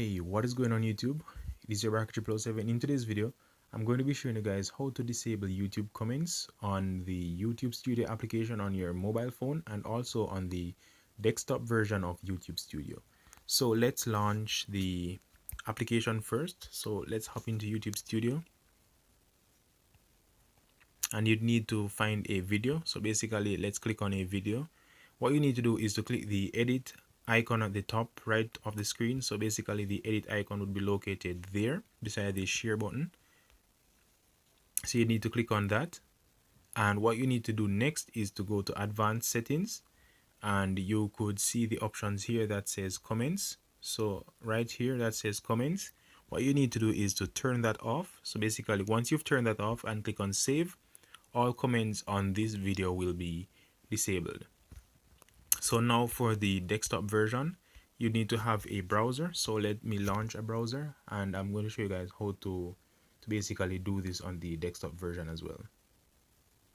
Hey, what is going on YouTube? It is your Rocket 7. In today's video, I'm going to be showing you guys how to disable YouTube comments on the YouTube Studio application on your mobile phone and also on the desktop version of YouTube Studio. So let's launch the application first. So let's hop into YouTube Studio. And you'd need to find a video. So basically, let's click on a video. What you need to do is to click the edit icon at the top right of the screen. So basically the edit icon would be located there beside the share button. So you need to click on that, and what you need to do next is to go to advanced settings, and you could see the options here that says comments. So right here that says comments, what you need to do is to turn that off. So basically once you've turned that off and click on save, all comments on this video will be disabled. So now for the desktop version, you need to have a browser. So let me launch a browser, and I'm going to show you guys how to basically do this on the desktop version as well.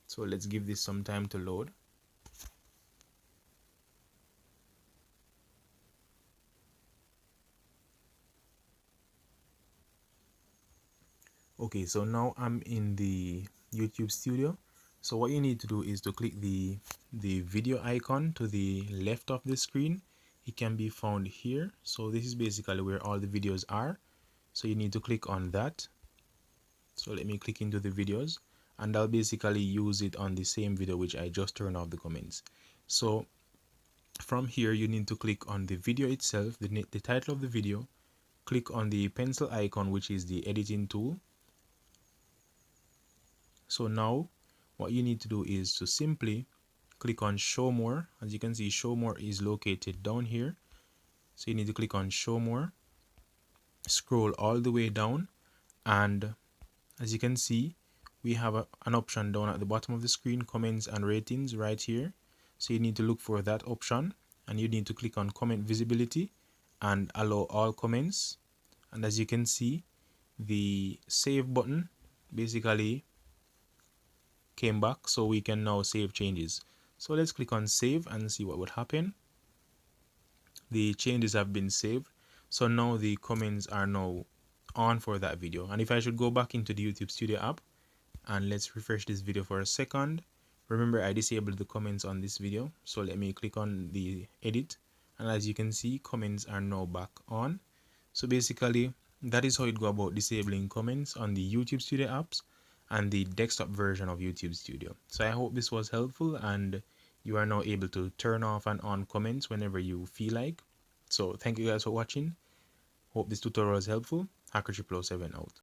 So let's give this some time to load. Okay, so now I'm in the YouTube Studio. So what you need to do is to click the video icon to the left of the screen. It can be found here. So this is basically where all the videos are. So you need to click on that. So let me click into the videos, and I'll basically use it on the same video which I just turned off the comments. So from here you need to click on the video itself, the title of the video, click on the pencil icon which is the editing tool. So now what you need to do is to simply click on show more. As you can see, show more is located down here. So you need to click on show more, scroll all the way down, and as you can see, we have an option down at the bottom of the screen, comments and ratings right here. So you need to look for that option, and you need to click on comment visibility and allow all comments. And as you can see, the save button basically came back, so we can now save changes. So let's click on save and see what would happen. The changes have been saved. So now the comments are now on for that video. And if I should go back into the YouTube Studio app, and let's refresh this video for a second. Remember, I disabled the comments on this video, so let me click on the edit, and as you can see, comments are now back on. So basically that is how you go about disabling comments on the YouTube Studio apps and the desktop version of YouTube Studio. So I hope this was helpful and you are now able to turn off and on comments whenever you feel like. So thank you guys for watching. Hope this tutorial was helpful. Hacker 7 out.